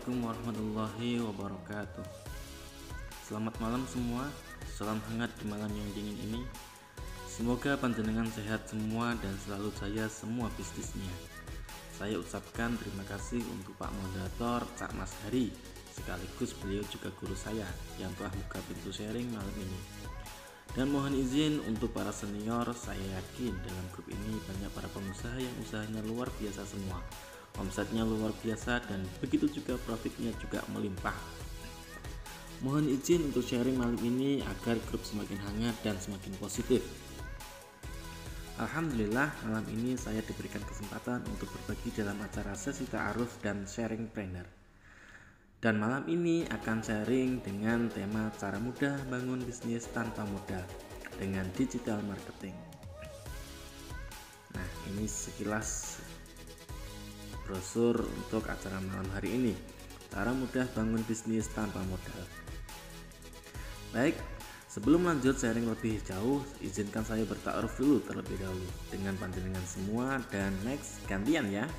Assalamualaikum warahmatullahi wabarakatuh. Selamat malam semua. Salam hangat di malam yang dingin ini. Semoga panjenengan sehat semua dan selalu jaya semua bisnisnya. Saya ucapkan terima kasih untuk Pak Moderator Cak Mas Hari, sekaligus beliau juga guru saya yang telah buka pintu sharing malam ini. Dan mohon izin untuk para senior, saya yakin dalam grup ini banyak para pengusaha yang usahanya luar biasa semua. Omsetnya luar biasa dan begitu juga profitnya juga melimpah. Mohon izin untuk sharing malam ini agar grup semakin hangat dan semakin positif. Alhamdulillah, malam ini saya diberikan kesempatan untuk berbagi dalam acara sesi ta'aruf dan sharing trainer. Dan malam ini akan sharing dengan tema cara mudah bangun bisnis tanpa modal dengan digital marketing. Nah, ini sekilas brosur untuk acara malam hari ini, cara mudah bangun bisnis tanpa modal. Baik, sebelum lanjut sharing lebih jauh, izinkan saya bertaaruf dulu terlebih dahulu dengan panjenengan semua dan next gantian ya.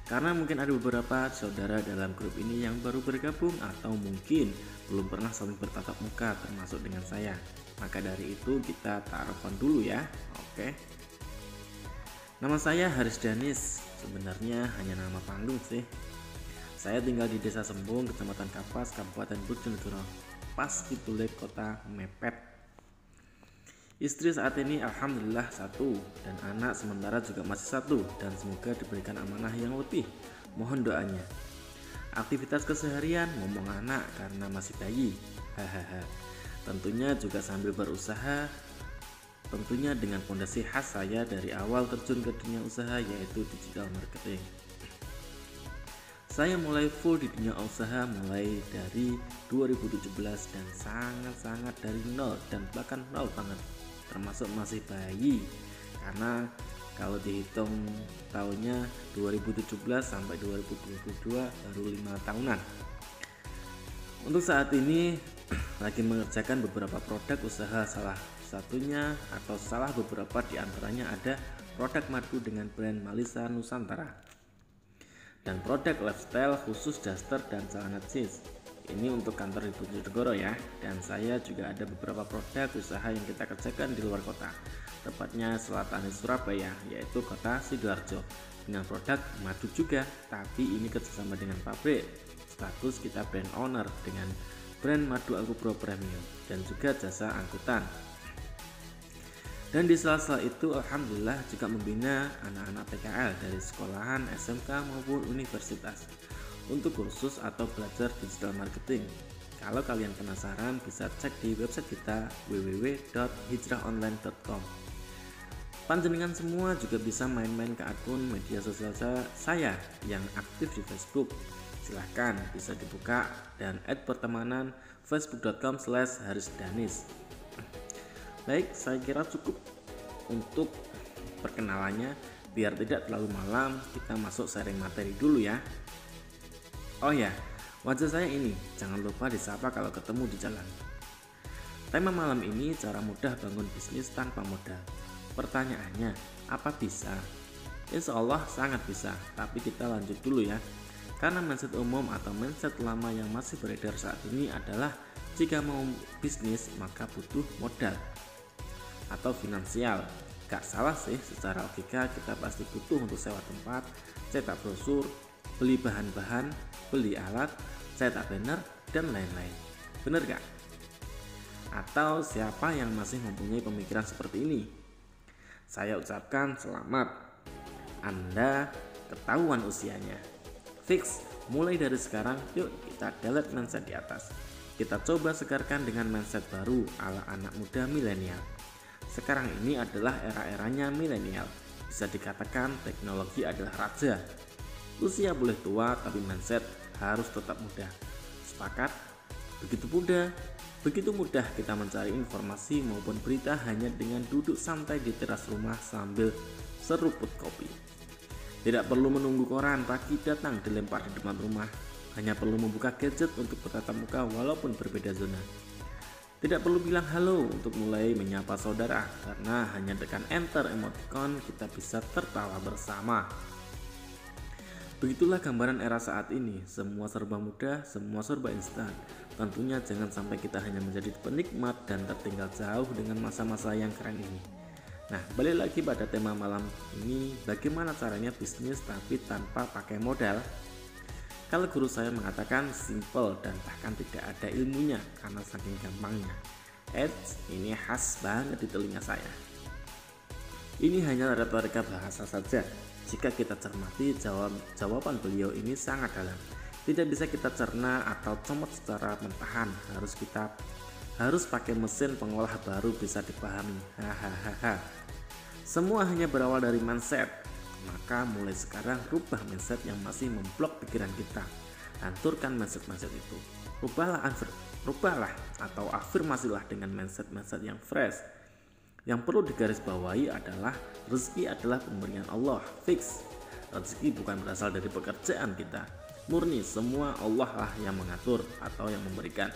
Karena mungkin ada beberapa saudara dalam grup ini yang baru bergabung atau mungkin belum pernah saling bertatap muka termasuk dengan saya. Maka dari itu kita ta'arufan dulu ya. Oke. Nama saya Haris Danis. Sebenarnya hanya nama panggung sih. Saya tinggal di Desa Sembung, Kecamatan Kapas, Kabupaten Bojonegoro, pas Kidule, Kota Mepet. Istri saat ini alhamdulillah satu dan anak sementara juga masih satu dan semoga diberikan amanah yang lebih. Mohon doanya. Aktivitas keseharian ngomong anak karena masih bayi. Hahaha. Tentunya juga sambil berusaha. Tentunya dengan fondasi khas saya dari awal terjun ke dunia usaha yaitu digital marketing. Saya mulai full di dunia usaha mulai dari 2017 dan sangat-sangat dari nol dan bahkan nol banget, termasuk masih bayi karena kalau dihitung tahunnya 2017 sampai 2022 baru 5 tahunan. Untuk saat ini lagi mengerjakan beberapa produk usaha, salah satunya atau salah beberapa diantaranya ada produk madu dengan brand Malisa Nusantara dan produk lifestyle khusus daster dan celana jeans. Ini untuk kantor di Bojonegoro ya. Dan saya juga ada beberapa produk usaha yang kita kerjakan di luar kota, tepatnya selatan Surabaya, yaitu kota Sidoarjo, dengan produk madu juga, tapi ini kerjasama dengan pabrik. Status kita brand owner dengan brand Madu Alkubro Premium dan juga jasa angkutan. Dan di sela-sela itu alhamdulillah juga membina anak-anak PKL dari sekolahan, SMK maupun universitas untuk kursus atau belajar digital marketing. Kalau kalian penasaran bisa cek di website kita www.hijrahonline.com. Panjenengan semua juga bisa main-main ke akun media sosial saya yang aktif di Facebook. Silahkan bisa dibuka dan add pertemanan facebook.com/harisdanis. Baik, saya kira cukup untuk perkenalannya. Biar tidak terlalu malam, kita masuk sharing materi dulu ya. Oh ya, wajah saya ini jangan lupa disapa kalau ketemu di jalan. Tema malam ini cara mudah bangun bisnis tanpa modal. Pertanyaannya, apa bisa? Insya Allah sangat bisa, tapi kita lanjut dulu ya. Karena mindset umum atau mindset lama yang masih beredar saat ini adalah jika mau bisnis maka butuh modal atau finansial. Gak salah sih, secara logika kita pasti butuh untuk sewa tempat, cetak brosur, beli bahan-bahan, beli alat, cetak banner, dan lain-lain. Bener gak? Atau siapa yang masih mempunyai pemikiran seperti ini? Saya ucapkan selamat, Anda ketahuan usianya. Fix, mulai dari sekarang yuk kita delete mindset di atas. Kita coba segarkan dengan mindset baru ala anak muda milenial. Sekarang ini adalah era-eranya milenial. Bisa dikatakan teknologi adalah raja. Usia boleh tua tapi mindset harus tetap muda. Sepakat? Begitu mudah kita mencari informasi maupun berita hanya dengan duduk santai di teras rumah sambil seruput kopi. Tidak perlu menunggu koran pagi datang dilempar di depan rumah. Hanya perlu membuka gadget untuk bertatap muka walaupun berbeda zona. Tidak perlu bilang halo untuk mulai menyapa saudara, karena hanya tekan enter emoticon kita bisa tertawa bersama. Begitulah gambaran era saat ini, semua serba mudah, semua serba instan. Tentunya jangan sampai kita hanya menjadi penikmat dan tertinggal jauh dengan masa-masa yang keren ini. Nah, balik lagi pada tema malam ini, bagaimana caranya bisnis tapi tanpa pakai modal? Kalau guru saya mengatakan simple dan bahkan tidak ada ilmunya karena saking gampangnya. Ini khas banget di telinga saya. Ini hanya retorika bahasa saja. Jika kita cermati, jawaban beliau ini sangat dalam. Tidak bisa kita cerna atau comot secara mentahan. Harus pakai mesin pengolah baru bisa dipahami. Hahaha. Semua hanya berawal dari mindset. Maka mulai sekarang rubah mindset yang masih memblok pikiran kita. Hancurkan mindset itu. Rubahlah atau afirmasilah dengan mindset yang fresh. Yang perlu digarisbawahi adalah rezeki adalah pemberian Allah, fix. Rezeki bukan berasal dari pekerjaan kita, murni semua Allah lah yang mengatur atau yang memberikan.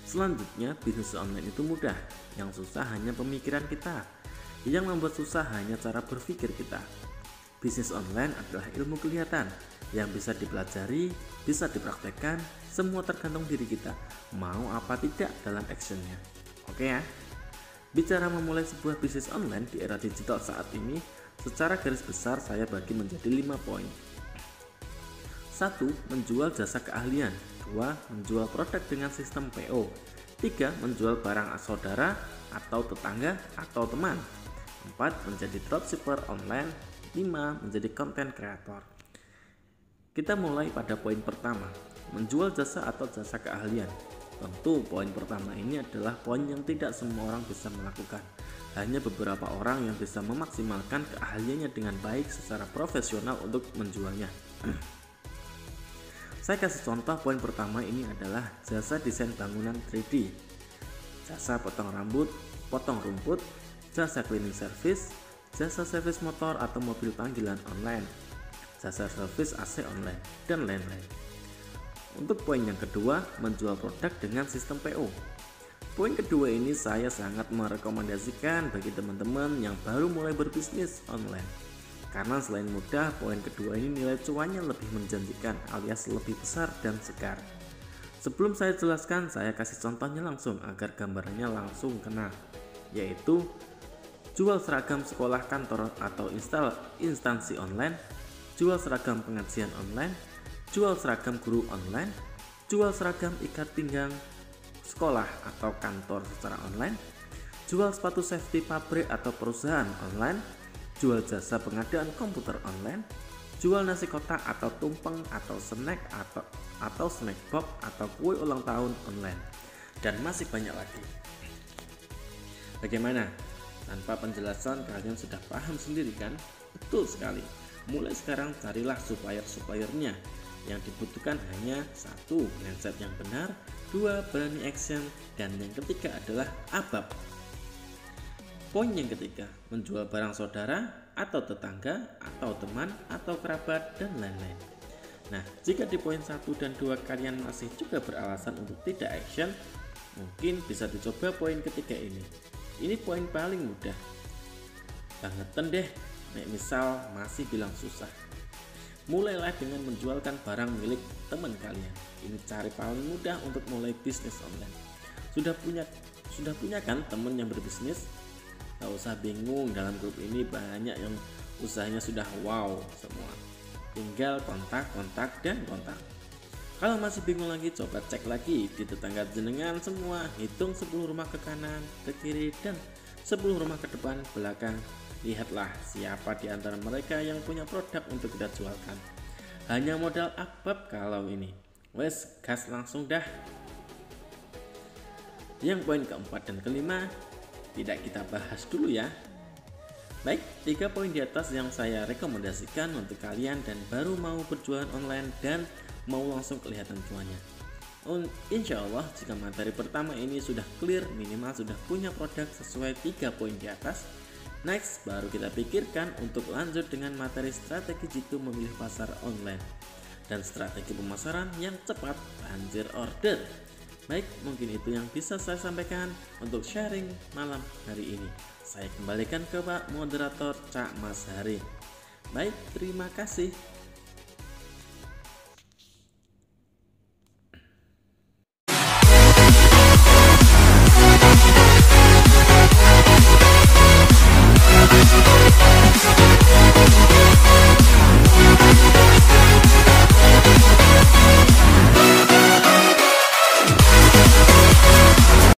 Selanjutnya, bisnis online itu mudah, yang susah hanya pemikiran kita. Yang membuat susah hanya cara berpikir kita. Bisnis online adalah ilmu kelihatan yang bisa dipelajari, bisa dipraktekkan, semua tergantung diri kita, mau apa tidak dalam actionnya. Oke ya? Bicara memulai sebuah bisnis online di era digital saat ini, secara garis besar saya bagi menjadi 5 poin. 1. Menjual jasa keahlian. 2. Menjual produk dengan sistem PO. 3. Menjual barang saudara atau tetangga atau teman. 4. Menjadi dropshipper online. 5. Menjadi content creator. Kita mulai pada poin pertama, menjual jasa atau jasa keahlian. Tentu poin pertama ini adalah poin yang tidak semua orang bisa melakukan. Hanya beberapa orang yang bisa memaksimalkan keahliannya dengan baik secara profesional untuk menjualnya. Saya kasih contoh, poin pertama ini adalah jasa desain bangunan 3D, jasa potong rambut, potong rumput, jasa cleaning service, jasa servis motor atau mobil panggilan online, jasa servis AC online, dan lain-lain. Untuk poin yang kedua, menjual produk dengan sistem PO. Poin kedua ini saya sangat merekomendasikan bagi teman-teman yang baru mulai berbisnis online. Karena selain mudah, poin kedua ini nilai cuannya lebih menjanjikan alias lebih besar dan segar. Sebelum saya jelaskan, saya kasih contohnya langsung agar gambarannya langsung kena, yaitu jual seragam sekolah, kantor atau instansi online, jual seragam pengajian online, jual seragam guru online, jual seragam ikat pinggang sekolah atau kantor secara online, jual sepatu safety pabrik atau perusahaan online, jual jasa pengadaan komputer online, jual nasi kotak atau tumpeng atau snack atau snack box atau kue ulang tahun online, dan masih banyak lagi. Bagaimana? Tanpa penjelasan kalian sudah paham sendiri kan? Betul sekali. Mulai sekarang carilah supplier-suppliernya. Yang dibutuhkan hanya 1. Mindset yang benar, 2. Berani action, dan yang ketiga adalah ABAP. Poin yang ketiga, menjual barang saudara atau tetangga atau teman atau kerabat dan lain-lain. Nah, jika di poin 1 dan 2 kalian masih juga beralasan untuk tidak action, mungkin bisa dicoba poin ketiga ini. Ini poin paling mudah bangetan deh. Misal masih bilang susah, mulailah dengan menjualkan barang milik teman kalian. Ini cara paling mudah untuk mulai bisnis online. Sudah punya kan teman yang berbisnis? Gak usah bingung, dalam grup ini banyak yang usahanya sudah wow semua. Tinggal kontak. Kalau masih bingung lagi, coba cek lagi di tetangga jenengan semua. Hitung 10 rumah ke kanan, ke kiri, dan 10 rumah ke depan, belakang. Lihatlah siapa di antara mereka yang punya produk untuk kita jualkan. Hanya modal ABAP kalau ini. Wes, gas langsung dah. Yang poin keempat dan kelima tidak kita bahas dulu ya. Baik, 3 poin di atas yang saya rekomendasikan untuk kalian dan baru mau berjualan online dan mau langsung kelihatan cuannya. Insya Allah jika materi pertama ini sudah clear, minimal sudah punya produk sesuai 3 poin di atas. Next, baru kita pikirkan untuk lanjut dengan materi strategi jitu memilih pasar online dan strategi pemasaran yang cepat, banjir order. Baik, mungkin itu yang bisa saya sampaikan untuk sharing malam hari ini. Saya kembalikan ke Pak Moderator Cak Mas Hari. Baik, terima kasih.